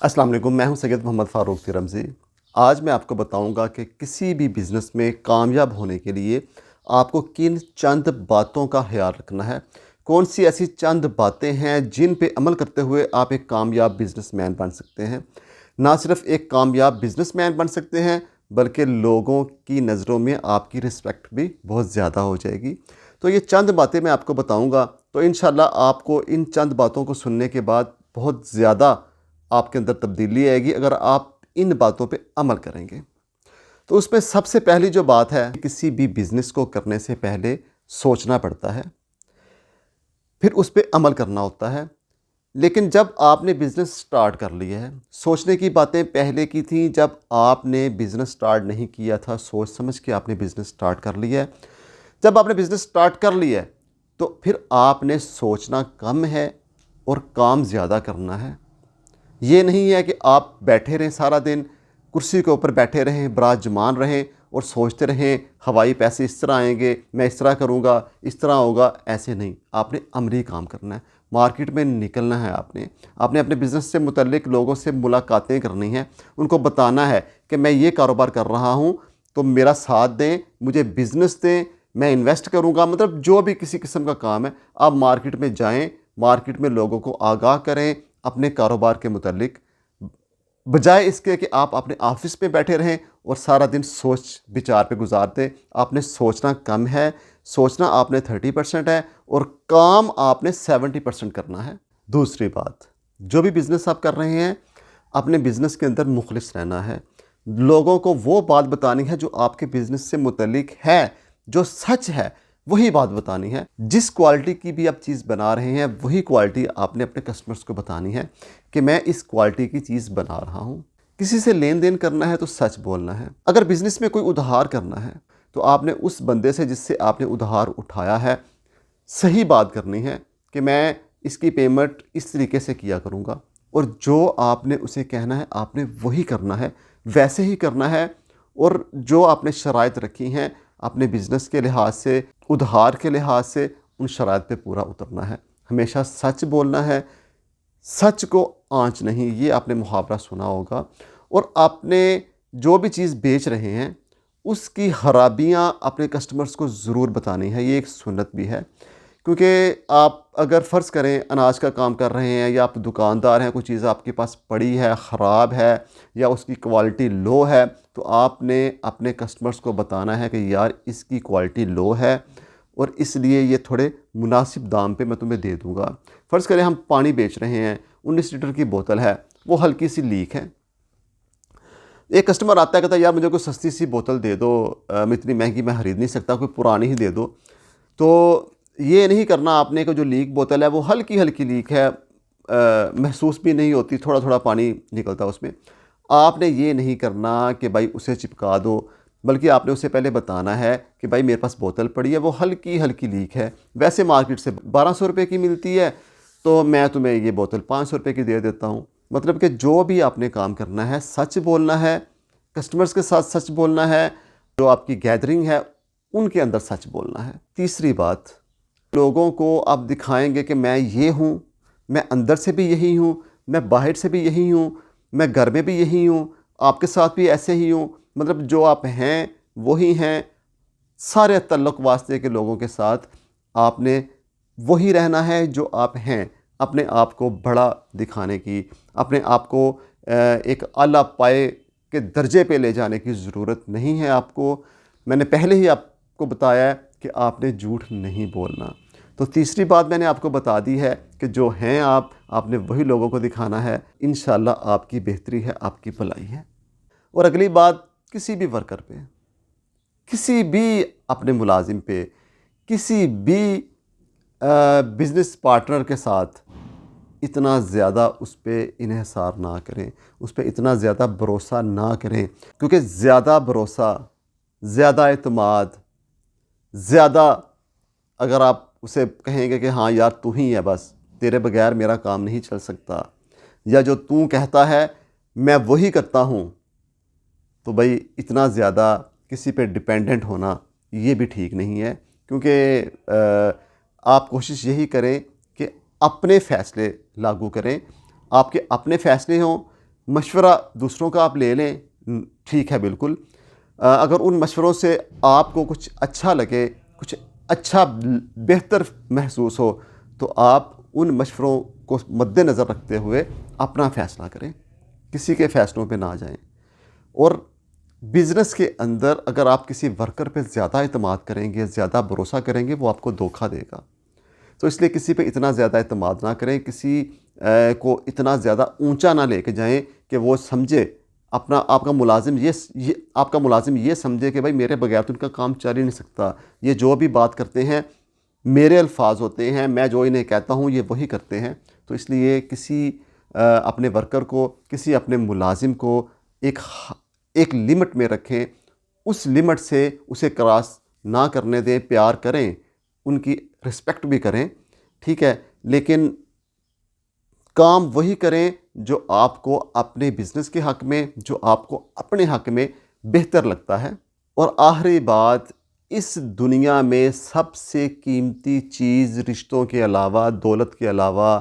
अस्सलाम वालेकुम, मैं हूं सैयद मोहम्मद फ़ारूक तिरमज़ी। आज मैं आपको बताऊंगा कि किसी भी बिज़नेस में कामयाब होने के लिए आपको किन चंद बातों का ख्याल रखना है। कौन सी ऐसी चंद बातें हैं जिन पे अमल करते हुए आप एक कामयाब बिज़नेसमैन बन सकते हैं। ना सिर्फ एक कामयाब बिज़नेसमैन बन सकते हैं, बल्कि लोगों की नज़रों में आपकी रिस्पेक्ट भी बहुत ज़्यादा हो जाएगी। तो ये चंद बातें मैं आपको बताऊँगा, तो इंशाल्लाह आपको इन चंद बातों को सुनने के बाद बहुत ज़्यादा आपके अंदर तब्दीली आएगी अगर आप इन बातों पे अमल करेंगे। तो उसमें सबसे पहली जो बात है, किसी भी बिज़नेस को करने से पहले सोचना पड़ता है, फिर उस पे अमल करना होता है। लेकिन जब आपने बिज़नेस स्टार्ट कर लिया है, सोचने की बातें पहले की थी जब आपने बिज़नेस स्टार्ट नहीं किया था, सोच समझ के आपने बिज़नेस स्टार्ट कर लिया है। जब आपने बिज़नेस स्टार्ट कर लिया है, तो फिर आपने सोचना कम है और काम ज़्यादा करना है। ये नहीं है कि आप बैठे रहें सारा दिन, कुर्सी के ऊपर बैठे रहें, विराजमान रहें और सोचते रहें हवाई पैसे इस तरह आएंगे, मैं इस तरह करूँगा, इस तरह होगा। ऐसे नहीं, आपने अमली काम करना है, मार्केट में निकलना है। आपने अपने बिज़नेस से मुतल्लिक लोगों से मुलाकातें करनी हैं, उनको बताना है कि मैं ये कारोबार कर रहा हूँ, तो मेरा साथ दें, मुझे बिज़नेस दें, मैं इन्वेस्ट करूँगा। मतलब जो भी किसी किस्म का काम है, आप मार्केट में जाएँ, मार्केट में लोगों को आगाह करें अपने कारोबार के मुतालिक, बजाय इसके कि आप अपने ऑफिस में बैठे रहें और सारा दिन सोच विचार पे गुजारते। आपने सोचना कम है, सोचना आपने 30% है और काम आपने 70% करना है। दूसरी बात, जो भी बिज़नेस आप कर रहे हैं, अपने बिज़नेस के अंदर मुखलिस रहना है। लोगों को वो बात बतानी है जो आपके बिज़नेस से मुतल्लिक है, जो सच है, वही बात बतानी है। जिस क्वालिटी की भी आप चीज़ बना रहे हैं, वही क्वालिटी आपने अपने कस्टमर्स को बतानी है कि मैं इस क्वालिटी की चीज़ बना रहा हूँ। किसी से लेन देन करना है तो सच बोलना है। अगर बिज़नेस में कोई उधार करना है, तो आपने उस बंदे से जिससे आपने उधार उठाया है, सही बात करनी है कि मैं इसकी पेमेंट इस तरीके से किया करूँगा, और जो आपने उसे कहना है आपने वही करना है, वैसे ही करना है। और जो आपने शराइत रखी हैं अपने बिज़नेस के लिहाज से, उधार के लिहाज से, उन शराइत पे पूरा उतरना है। हमेशा सच बोलना है, सच को आँच नहीं, ये आपने मुहावरा सुना होगा। और आपने जो भी चीज़ बेच रहे हैं, उसकी खराबियाँ अपने कस्टमर्स को ज़रूर बतानी है। ये एक सुन्नत भी है, क्योंकि आप अगर फ़र्ज़ करें अनाज का काम कर रहे हैं या आप दुकानदार हैं, कोई चीज़ आपके पास पड़ी है, ख़राब है या उसकी क्वालिटी लो है, तो आपने अपने कस्टमर्स को बताना है कि यार इसकी क्वालिटी लो है और इसलिए ये थोड़े मुनासिब दाम पे मैं तुम्हें दे दूँगा। फ़र्ज़ करें हम पानी बेच रहे हैं, 19 लीटर की बोतल है, वो हल्की सी लीक है। एक कस्टमर आता है, कहता है यार मुझे कोई सस्ती सी बोतल दे दो, मैं इतनी महंगी मैं ख़रीद नहीं सकता, कोई पुरानी ही दे दो। तो ये नहीं करना आपने कि जो लीक बोतल है वो हल्की हल्की लीक है, महसूस भी नहीं होती, थोड़ा थोड़ा पानी निकलता है उसमें। आपने ये नहीं करना कि भाई उसे चिपका दो, बल्कि आपने उसे पहले बताना है कि भाई मेरे पास बोतल पड़ी है, वो हल्की हल्की लीक है, वैसे मार्केट से 1200 रुपये की मिलती है, तो मैं तुम्हें ये बोतल 500 रुपये की दे देता हूँ। मतलब कि जो भी आपने काम करना है, सच बोलना है, कस्टमर्स के साथ सच बोलना है, जो आपकी गैदरिंग है उनके अंदर सच बोलना है। तीसरी बात, लोगों को आप दिखाएंगे कि मैं ये हूँ, मैं अंदर से भी यही हूँ, मैं बाहर से भी यही हूँ, मैं घर में भी यही हूँ, आपके साथ भी ऐसे ही हूँ। मतलब जो आप हैं वही हैं। सारे तल्लुक़ वास्ते के लोगों के साथ आपने वही रहना है जो आप हैं। अपने आप को बड़ा दिखाने की, अपने आप को एक आला पाए के दर्जे पे ले जाने की ज़रूरत नहीं है आपको। मैंने पहले ही आपको बताया है कि आपने झूठ नहीं बोलना। तो तीसरी बात मैंने आपको बता दी है कि जो हैं आपने वही लोगों को दिखाना है। इंशाल्लाह आपकी बेहतरी है, आपकी भलाई है। और अगली बात, किसी भी वर्कर पे, किसी भी अपने मुलाजिम पे, किसी भी बिज़नेस पार्टनर के साथ इतना ज़्यादा उस पे इन्हिसार ना करें, उस पे इतना ज़्यादा भरोसा ना करें, क्योंकि ज़्यादा भरोसा, ज़्यादा एतमाद, ज़्यादा अगर आप उसे कहेंगे कि हाँ यार तू ही है बस, तेरे बगैर मेरा काम नहीं चल सकता, या जो तू कहता है मैं वही करता हूँ, तो भाई इतना ज़्यादा किसी पे डिपेंडेंट होना ये भी ठीक नहीं है। क्योंकि आप कोशिश यही करें कि अपने फ़ैसले लागू करें, आपके अपने फ़ैसले हों, مشورہ دوسروں کا آپ لے لیں، ٹھیک ہے بالکل، اگر ان مشوروں سے آپ کو کچھ اچھا لگے، کچھ اچھا بہتر محسوس ہو، تو آپ ان مشوروں کو مد نظر رکھتے ہوئے اپنا فیصلہ کریں، کسی کے فیصلوں پہ نہ جائیں۔ اور بزنس کے اندر اگر آپ کسی ورکر پہ زیادہ اعتماد کریں گے، زیادہ بھروسہ کریں گے، وہ آپ کو دھوکہ دے گا۔ تو اس لیے کسی پہ اتنا زیادہ اعتماد نہ کریں، کسی کو اتنا زیادہ اونچا نہ لے کے جائیں کہ وہ سمجھے آپ کا ملازم یہ سمجھے کہ بھائی میرے بغیر تو ان کا کام چل ہی نہیں سکتا، یہ جو بھی بات کرتے ہیں میرے الفاظ ہوتے ہیں، میں جو انہیں کہتا ہوں یہ وہی کرتے ہیں۔ تو اس لیے کسی اپنے ورکر کو، کسی اپنے ملازم کو ایک لمٹ میں رکھیں، اس لمٹ سے اسے کراس نہ کرنے دیں، پیار کریں، ان کی رسپیکٹ بھی کریں، ٹھیک ہے، لیکن کام وہی کریں جو آپ کو اپنے بزنس کے حق میں، جو آپ کو اپنے حق میں بہتر لگتا ہے۔ اور آخری بات، اس دنیا میں سب سے قیمتی چیز رشتوں کے علاوہ، دولت کے علاوہ،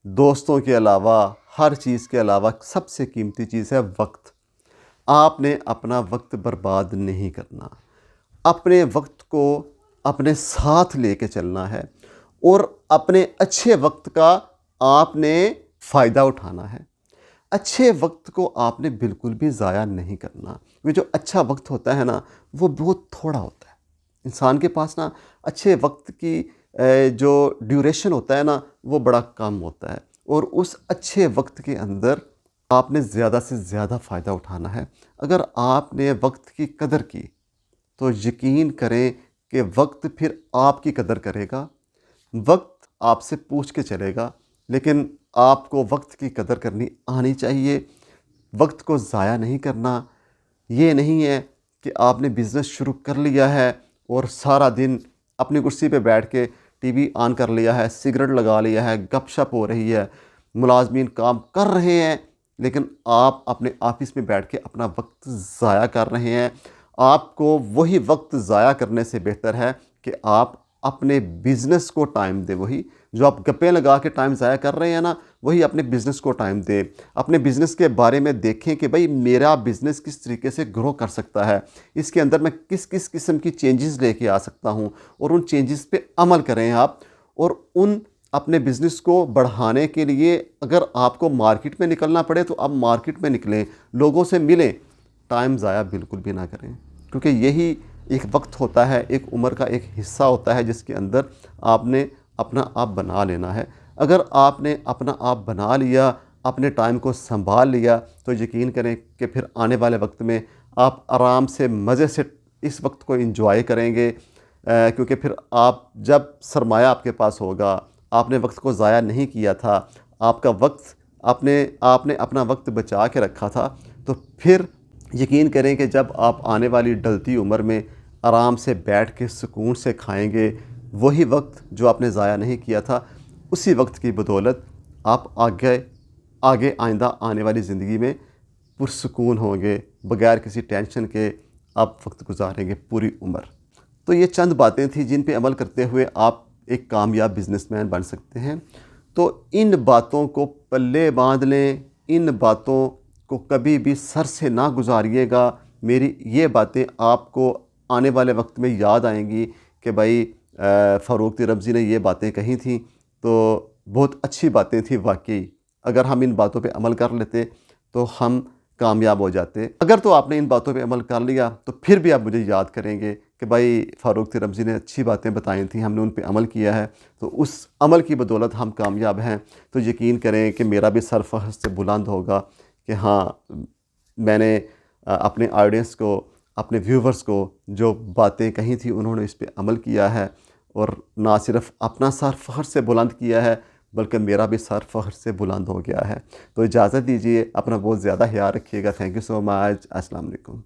دوستوں کے علاوہ، ہر چیز کے علاوہ سب سے قیمتی چیز ہے وقت۔ آپ نے اپنا وقت برباد نہیں کرنا، اپنے وقت کو اپنے ساتھ لے کے چلنا ہے، اور اپنے اچھے وقت کا آپ نے فائدہ اٹھانا ہے۔ اچھے وقت کو آپ نے بالکل بھی ضائع نہیں کرنا۔ یہ جو اچھا وقت ہوتا ہے نا، وہ بہت تھوڑا ہوتا ہے۔ انسان کے پاس نا اچھے وقت کی جو ڈیوریشن ہوتا ہے نا، وہ بڑا کم ہوتا ہے، اور اس اچھے وقت کے اندر آپ نے زیادہ سے زیادہ فائدہ اٹھانا ہے۔ اگر آپ نے وقت کی قدر کی تو یقین کریں کہ وقت پھر آپ کی قدر کرے گا، وقت آپ سے پوچھ کے چلے گا، لیکن آپ کو وقت کی قدر کرنی آنی چاہیے، وقت کو ضائع نہیں کرنا۔ یہ نہیں ہے کہ آپ نے بزنس شروع کر لیا ہے اور سارا دن اپنی کرسی پہ بیٹھ کے ٹی وی آن کر لیا ہے، سگریٹ لگا لیا ہے، گپ شپ ہو رہی ہے، ملازمین کام کر رہے ہیں، لیکن آپ اپنے آفس میں بیٹھ کے اپنا وقت ضائع کر رہے ہیں۔ آپ کو وہی وقت ضائع کرنے سے بہتر ہے کہ آپ اپنے بزنس کو ٹائم دیں۔ وہی جو آپ گپیں لگا کے ٹائم ضائع کر رہے ہیں نا، وہی اپنے بزنس کو ٹائم دیں۔ اپنے بزنس کے بارے میں دیکھیں کہ بھئی میرا بزنس کس طریقے سے گرو کر سکتا ہے، اس کے اندر میں کس کس قسم کی چینجز لے کے آ سکتا ہوں، اور ان چینجز پہ عمل کریں آپ، اور اپنے بزنس کو بڑھانے کے لیے اگر آپ کو مارکیٹ میں نکلنا پڑے تو آپ مارکیٹ میں نکلیں، لوگوں سے ملیں، ٹائم ضائع بالکل بھی نہ کریں، کیونکہ یہی ایک وقت ہوتا ہے، ایک عمر کا ایک حصہ ہوتا ہے جس کے اندر آپ نے اپنا آپ بنا لینا ہے۔ اگر آپ نے اپنا آپ بنا لیا، اپنے ٹائم کو سنبھال لیا، تو یقین کریں کہ پھر آنے والے وقت میں آپ آرام سے مزے سے اس وقت کو انجوائے کریں گے، کیونکہ پھر آپ جب سرمایہ آپ کے پاس ہوگا، آپ نے وقت کو ضائع نہیں کیا تھا، آپ کا وقت آپ نے اپنا وقت بچا کے رکھا تھا، تو پھر یقین کریں کہ جب آپ آنے والی ڈلتی عمر میں آرام سے بیٹھ کے سکون سے کھائیں گے، وہی وقت جو آپ نے ضائع نہیں کیا تھا، اسی وقت کی بدولت آپ آگے آئندہ آنے والی زندگی میں پرسکون ہوں گے، بغیر کسی ٹینشن کے آپ وقت گزاریں گے پوری عمر۔ تو یہ چند باتیں تھیں جن پہ عمل کرتے ہوئے آپ ایک کامیاب بزنس مین بن سکتے ہیں۔ تو ان باتوں کو پلے باندھ لیں، ان باتوں کو کبھی بھی سر سے نہ گزاریے گا۔ میری یہ باتیں آپ کو آنے والے وقت میں یاد آئیں گی کہ بھائی فاروق رمزی نے یہ باتیں کہی تھیں، تو بہت اچھی باتیں تھیں واقعی۔ اگر ہم ان باتوں پہ عمل کر لیتے تو ہم کامیاب ہو جاتے۔ اگر تو آپ نے ان باتوں پہ عمل کر لیا تو پھر بھی آپ مجھے یاد کریں گے کہ بھائی فاروق رمزی نے اچھی باتیں بتائی تھیں، ہم نے ان پہ عمل کیا ہے، تو اس عمل کی بدولت ہم کامیاب ہیں۔ تو یقین کریں کہ میرا بھی سر فخر سے بلند ہوگا کہ ہاں، میں نے اپنے آڈینس کو، اپنے ویورز کو جو باتیں کہی تھیں انہوں نے اس پہ عمل کیا ہے، اور نہ صرف اپنا سر فخر سے بلند کیا ہے بلکہ میرا بھی سر فخر سے بلند ہو گیا ہے۔ تو اجازت دیجیے، اپنا بہت زیادہ خیال رکھیے گا۔ تھینک یو سو مچ۔ السلام علیکم۔